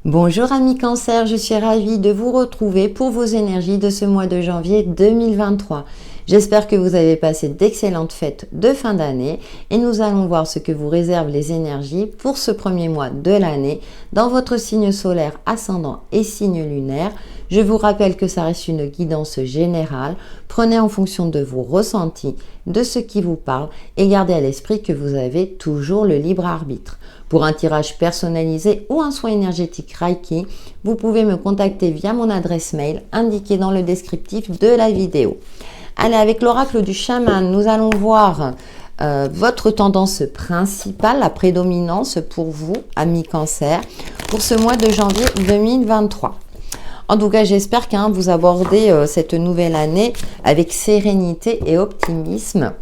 Bonjour amis Cancer, je suis ravie de vous retrouver pour vos énergies de ce mois de janvier 2023. J'espère que vous avez passé d'excellentes fêtes de fin d'année et nous allons voir ce que vous réservent les énergies pour ce premier mois de l'année dans votre signe solaire, ascendant et signe lunaire. Je vous rappelle que ça reste une guidance générale. Prenez en fonction de vos ressentis, de ce qui vous parle et gardez à l'esprit que vous avez toujours le libre arbitre. Pour un tirage personnalisé ou un soin énergétique Reiki, vous pouvez me contacter via mon adresse mail indiquée dans le descriptif de la vidéo. Allez, avec l'oracle du chaman, nous allons voir votre tendance principale, la prédominance pour vous, amis Cancer, pour ce mois de janvier 2023. En tout cas, j'espère que vous abordez cette nouvelle année avec sérénité et optimisme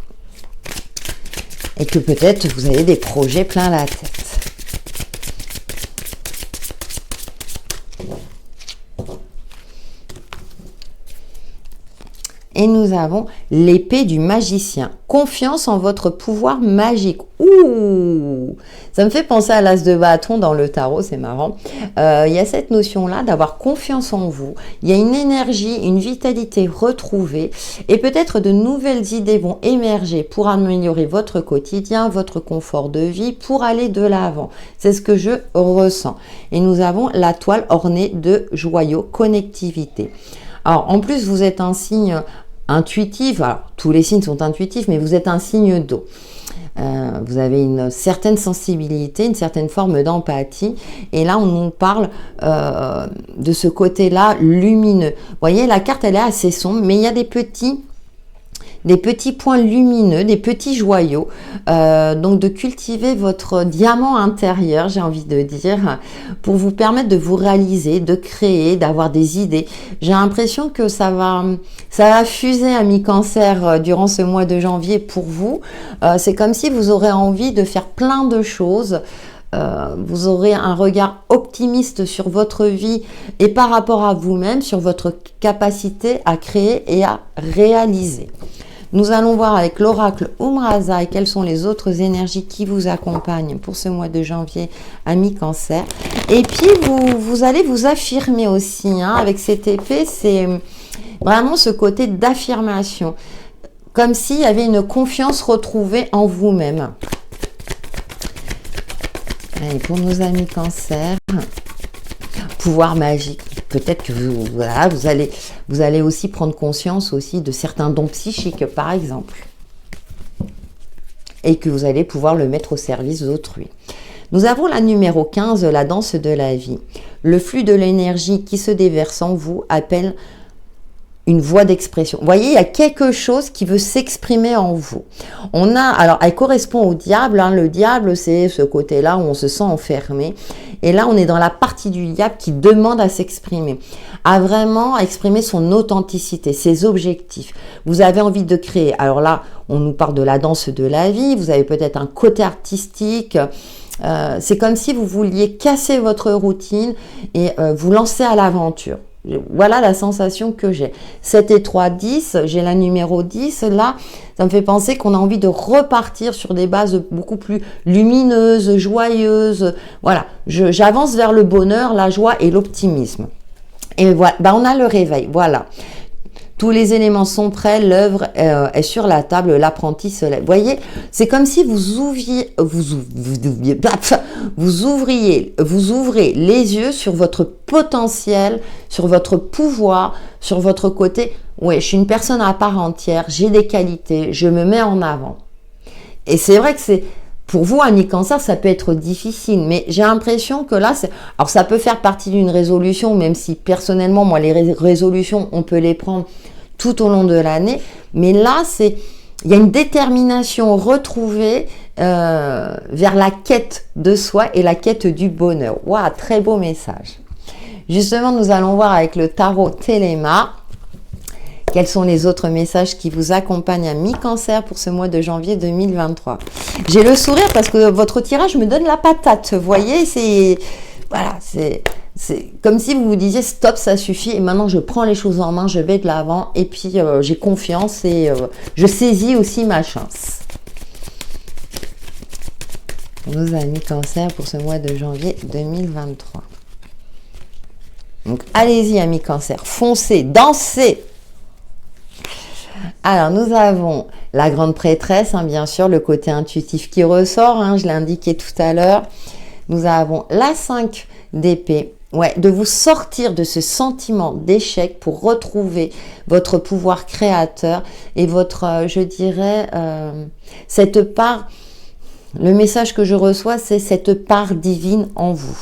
et que peut-être vous avez des projets plein la tête. Et nous avons l'épée du magicien. Confiance en votre pouvoir magique. Ouh, ça me fait penser à l'as de bâton dans le tarot, c'est marrant. Il y a cette notion-là d'avoir confiance en vous. Il y a une énergie, une vitalité retrouvée et peut-être de nouvelles idées vont émerger pour améliorer votre quotidien, votre confort de vie, pour aller de l'avant. C'est ce que je ressens. Et nous avons la toile ornée de joyaux, connectivité. Alors, en plus, vous êtes un signe intuitif. Alors, tous les signes sont intuitifs, mais vous êtes un signe d'eau. Vous avez une certaine sensibilité, une certaine forme d'empathie. Et là, on nous parle de ce côté-là lumineux. Vous voyez, la carte, elle est assez sombre, mais il y a des petits points lumineux, des petits joyaux. Donc de cultiver votre diamant intérieur, j'ai envie de dire, pour vous permettre de vous réaliser, de créer, d'avoir des idées. J'ai l'impression que ça va fuser, amis Cancer, durant ce mois de janvier pour vous. C'est comme si vous aurez envie de faire plein de choses. Vous aurez un regard optimiste sur votre vie et par rapport à vous-même, sur votre capacité à créer et à réaliser. Nous allons voir avec l'oracle Umraza et quelles sont les autres énergies qui vous accompagnent pour ce mois de janvier, amis Cancer. Et puis, vous allez vous affirmer aussi. Avec cette épée, c'est vraiment ce côté d'affirmation. Comme s'il y avait une confiance retrouvée en vous-même. Allez, pour nos amis Cancer, pouvoir magique. Peut-être que vous allez aussi prendre conscience aussi de certains dons psychiques, par exemple. Et que vous allez pouvoir le mettre au service d'autrui. Nous avons la numéro 15, la danse de la vie. Le flux de l'énergie qui se déverse en vous appelle une voie d'expression. Vous voyez, il y a quelque chose qui veut s'exprimer en vous. Alors, elle correspond au diable. Le diable, c'est ce côté-là où on se sent enfermé. Et là, on est dans la partie du diable qui demande à s'exprimer, à vraiment exprimer son authenticité, ses objectifs. Vous avez envie de créer. Alors là, on nous parle de la danse de la vie. Vous avez peut-être un côté artistique. C'est comme si vous vouliez casser votre routine et vous lancer à l'aventure. Voilà la sensation que j'ai. 7 et 3, 10, j'ai la numéro 10. Là, ça me fait penser qu'on a envie de repartir sur des bases beaucoup plus lumineuses, joyeuses. Voilà, j'avance vers le bonheur, la joie et l'optimisme. Et voilà, on a le réveil, voilà. Tous les éléments sont prêts, l'œuvre est sur la table, l'apprenti se lève. Vous voyez, c'est comme si vous ouvriez les yeux sur votre potentiel, sur votre pouvoir, sur votre côté. Oui, je suis une personne à part entière, j'ai des qualités, je me mets en avant. Et c'est vrai que pour vous, amis Cancer, ça peut être difficile, mais j'ai l'impression que là, alors ça peut faire partie d'une résolution, même si personnellement, moi, les résolutions, on peut les prendre tout au long de l'année, mais là, il y a une détermination retrouvée vers la quête de soi et la quête du bonheur. Waouh, très beau message. Justement, nous allons voir avec le tarot Téléma quels sont les autres messages qui vous accompagnent, amis Cancer, pour ce mois de janvier 2023. J'ai le sourire parce que votre tirage me donne la patate. Vous voyez, c'est comme si vous vous disiez stop, ça suffit et maintenant je prends les choses en main, je vais de l'avant et puis j'ai confiance et je saisis aussi ma chance. Nos amis Cancer pour ce mois de janvier 2023. Donc, allez-y, amis Cancer, foncez, dansez. Alors, nous avons la grande prêtresse, hein, bien sûr, le côté intuitif qui ressort, hein, je l'ai indiqué tout à l'heure. Nous avons la 5 d'épée. Ouais, de vous sortir de ce sentiment d'échec pour retrouver votre pouvoir créateur et votre, je dirais, cette part, le message que je reçois, c'est cette part divine en vous.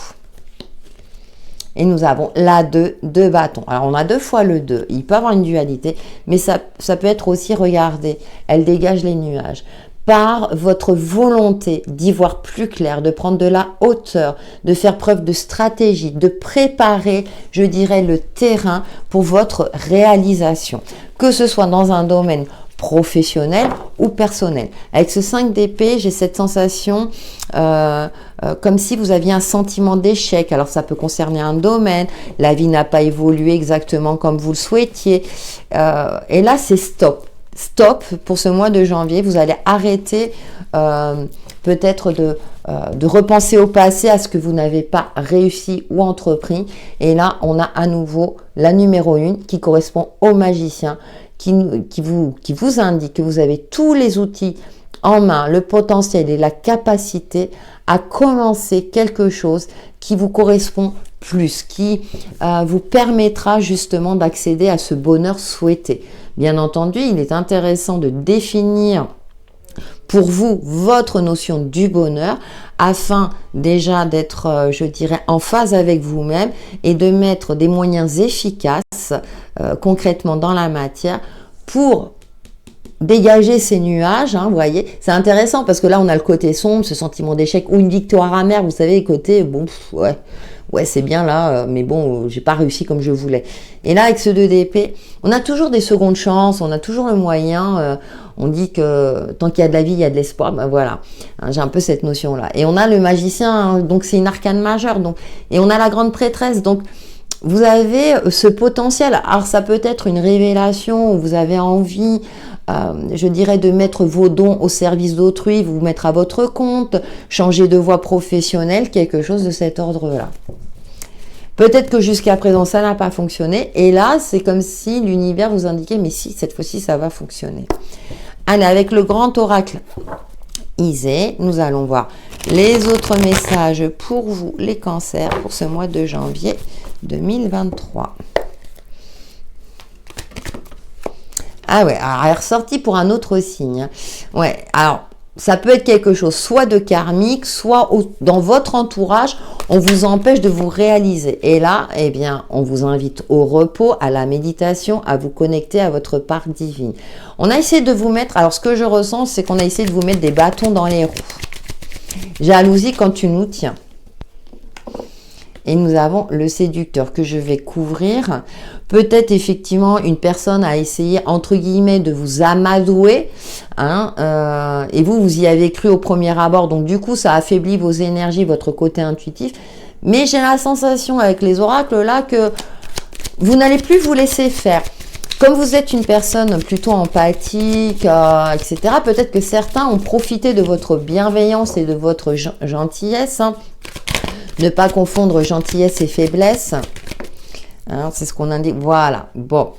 Et nous avons la 2 de bâton. Alors, on a 2 fois le 2. Il peut y avoir une dualité, mais ça peut être aussi, regardez, elle dégage les nuages. Par votre volonté d'y voir plus clair, de prendre de la hauteur, de faire preuve de stratégie, de préparer, je dirais, le terrain pour votre réalisation. Que ce soit dans un domaine professionnel ou personnel. Avec ce 5 d'épée, j'ai cette sensation comme si vous aviez un sentiment d'échec. Alors ça peut concerner un domaine, la vie n'a pas évolué exactement comme vous le souhaitiez. Et là, c'est stop. Stop pour ce mois de janvier. Vous allez arrêter peut-être de repenser au passé, à ce que vous n'avez pas réussi ou entrepris. Et là, on a à nouveau la numéro 1 qui correspond au magicien, qui vous indique que vous avez tous les outils en main, le potentiel et la capacité à commencer quelque chose qui vous correspond plus, qui vous permettra justement d'accéder à ce bonheur souhaité. Bien entendu, il est intéressant de définir pour vous votre notion du bonheur afin déjà d'être, je dirais, en phase avec vous-même et de mettre des moyens efficaces concrètement dans la matière pour dégager ces nuages, hein, vous voyez, c'est intéressant parce que là on a le côté sombre, ce sentiment d'échec ou une victoire amère, vous savez, le côté, bon, ouais c'est bien là, mais bon, j'ai pas réussi comme je voulais. Et là avec ce 2 d'épée, on a toujours des secondes chances, on a toujours le moyen, on dit que tant qu'il y a de la vie, il y a de l'espoir, ben voilà, hein, j'ai un peu cette notion-là. Et on a le magicien, hein, donc c'est une arcane majeure, donc, et on a la grande prêtresse, donc vous avez ce potentiel. Alors ça peut être une révélation où vous avez envie, je dirais, de mettre vos dons au service d'autrui, vous mettre à votre compte, changer de voie professionnelle, quelque chose de cet ordre-là. Peut-être que jusqu'à présent, ça n'a pas fonctionné. Et là, c'est comme si l'univers vous indiquait, mais si, cette fois-ci, ça va fonctionner. Allez, avec le grand oracle Isée, nous allons voir les autres messages pour vous, les cancers, pour ce mois de janvier 2023. Ah ouais, alors elle est ressortie pour un autre signe. Ouais, alors ça peut être quelque chose soit de karmique, soit dans votre entourage, on vous empêche de vous réaliser. Et là, eh bien, on vous invite au repos, à la méditation, à vous connecter à votre part divine. On a essayé de vous mettre, alors ce que je ressens, c'est qu'on a essayé de vous mettre des bâtons dans les roues. Jalousie quand tu nous tiens. Et nous avons le séducteur que je vais couvrir. Peut-être effectivement une personne a essayé entre guillemets de vous amadouer, hein, et vous y avez cru au premier abord. Donc du coup ça affaiblit vos énergies, votre côté intuitif. Mais j'ai la sensation avec les oracles là que vous n'allez plus vous laisser faire. Comme vous êtes une personne plutôt empathique, etc., peut-être que certains ont profité de votre bienveillance et de votre gentillesse, hein. Ne pas confondre gentillesse et faiblesse. Hein, c'est ce qu'on indique. Voilà. Bon.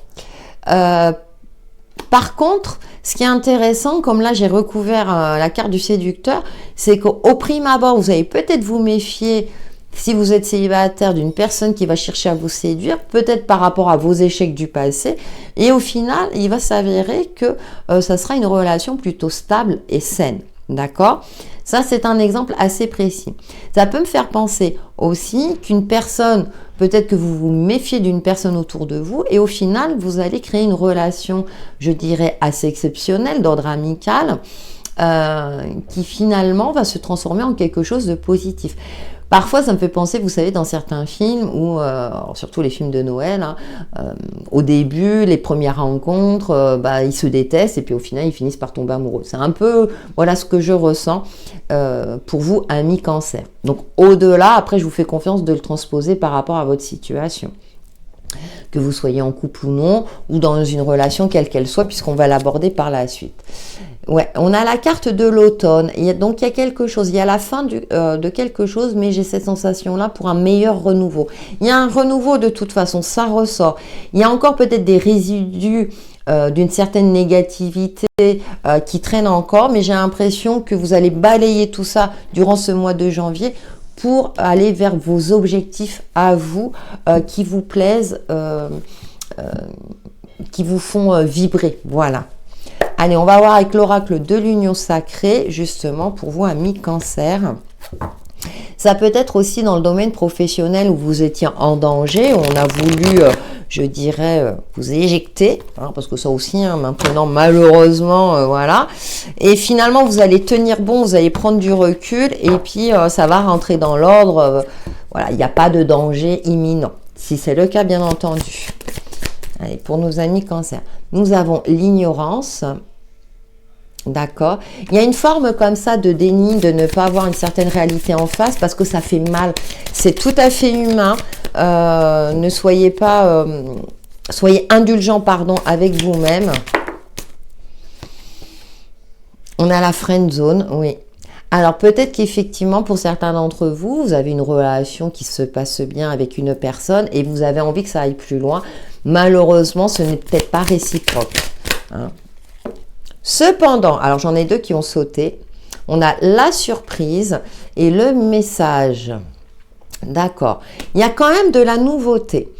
Par contre, ce qui est intéressant, comme là j'ai recouvert la carte du séducteur, c'est qu'au prime abord, vous allez peut-être vous méfier, si vous êtes célibataire, d'une personne qui va chercher à vous séduire, peut-être par rapport à vos échecs du passé. Et au final, il va s'avérer que ça sera une relation plutôt stable et saine. D'accord ? Ça, c'est un exemple assez précis. Ça peut me faire penser aussi qu'une personne, peut-être que vous vous méfiez d'une personne autour de vous et au final, vous allez créer une relation, je dirais, assez exceptionnelle d'ordre amical qui finalement va se transformer en quelque chose de positif. Parfois, ça me fait penser, vous savez, dans certains films, ou surtout les films de Noël, hein, au début, les premières rencontres, ils se détestent et puis au final, ils finissent par tomber amoureux. C'est un peu, voilà ce que je ressens pour vous, amis cancer. Donc, au-delà, après, je vous fais confiance de le transposer par rapport à votre situation. Que vous soyez en couple ou non, ou dans une relation quelle qu'elle soit, puisqu'on va l'aborder par la suite. Ouais, on a la carte de l'automne. Donc, il y a quelque chose. Il y a la fin de quelque chose, mais j'ai cette sensation-là pour un meilleur renouveau. Il y a un renouveau de toute façon, ça ressort. Il y a encore peut-être des résidus d'une certaine négativité qui traînent encore, mais j'ai l'impression que vous allez balayer tout ça durant ce mois de janvier pour aller vers vos objectifs à vous qui vous plaisent, qui vous font vibrer. Voilà. Allez, on va voir avec l'oracle de l'union sacrée, justement, pour vous, amis Cancer. Ça peut être aussi dans le domaine professionnel où vous étiez en danger, où on a voulu, je dirais, vous éjecter, hein, parce que ça aussi, hein, maintenant, malheureusement, voilà. Et finalement, vous allez tenir bon, vous allez prendre du recul, et puis ça va rentrer dans l'ordre. Voilà, il n'y a pas de danger imminent, si c'est le cas, bien entendu. Allez, pour nos amis Cancer, nous avons l'ignorance. D'accord. Il y a une forme comme ça de déni, de ne pas avoir une certaine réalité en face parce que ça fait mal. C'est tout à fait humain. Ne soyez pas... soyez indulgent, pardon, avec vous-même. On a la friend zone, oui. Alors peut-être qu'effectivement, pour certains d'entre vous, vous avez une relation qui se passe bien avec une personne et vous avez envie que ça aille plus loin. Malheureusement, ce n'est peut-être pas réciproque. Hein. Cependant, alors j'en ai deux qui ont sauté. On a la surprise et le message. D'accord. Il y a quand même de la nouveauté.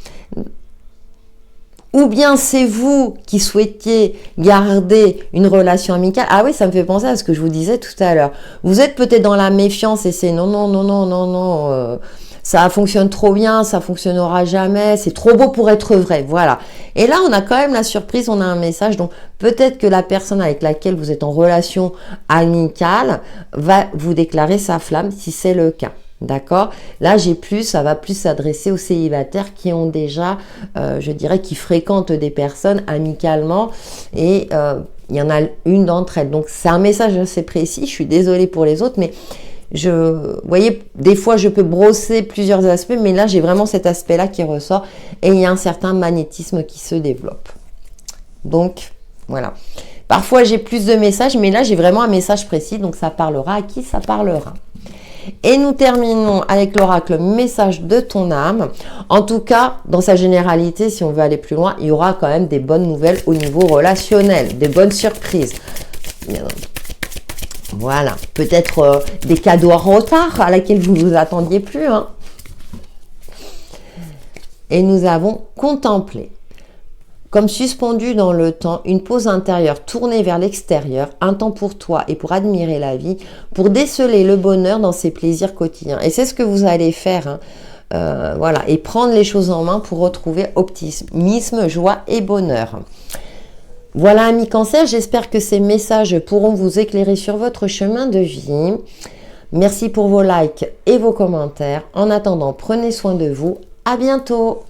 Ou bien c'est vous qui souhaitiez garder une relation amicale. Ah oui, ça me fait penser à ce que je vous disais tout à l'heure. Vous êtes peut-être dans la méfiance et c'est non, non, non, non, non, non. Ça fonctionne trop bien, ça fonctionnera jamais, c'est trop beau pour être vrai, voilà. Et là, on a quand même la surprise, on a un message, donc peut-être que la personne avec laquelle vous êtes en relation amicale va vous déclarer sa flamme, si c'est le cas, d'accord? Là, ça va plus s'adresser aux célibataires qui ont déjà, je dirais, qui fréquentent des personnes amicalement et il y en a une d'entre elles. Donc, c'est un message assez précis, je suis désolée pour les autres, mais... vous voyez, des fois, je peux brosser plusieurs aspects, mais là, j'ai vraiment cet aspect-là qui ressort et il y a un certain magnétisme qui se développe. Donc, voilà. Parfois, j'ai plus de messages, mais là, j'ai vraiment un message précis, donc ça parlera à qui ça parlera. Et nous terminons avec l'oracle message de ton âme. En tout cas, dans sa généralité, si on veut aller plus loin, il y aura quand même des bonnes nouvelles au niveau relationnel, des bonnes surprises. Voilà, peut-être des cadeaux en retard à laquelle vous ne vous attendiez plus. Hein. Et nous avons contemplé, comme suspendu dans le temps, une pause intérieure tournée vers l'extérieur, un temps pour toi et pour admirer la vie, pour déceler le bonheur dans ses plaisirs quotidiens. Et c'est ce que vous allez faire, hein. Voilà, et prendre les choses en main pour retrouver optimisme, joie et bonheur. Voilà, amis Cancer, j'espère que ces messages pourront vous éclairer sur votre chemin de vie. Merci pour vos likes et vos commentaires. En attendant, prenez soin de vous. À bientôt!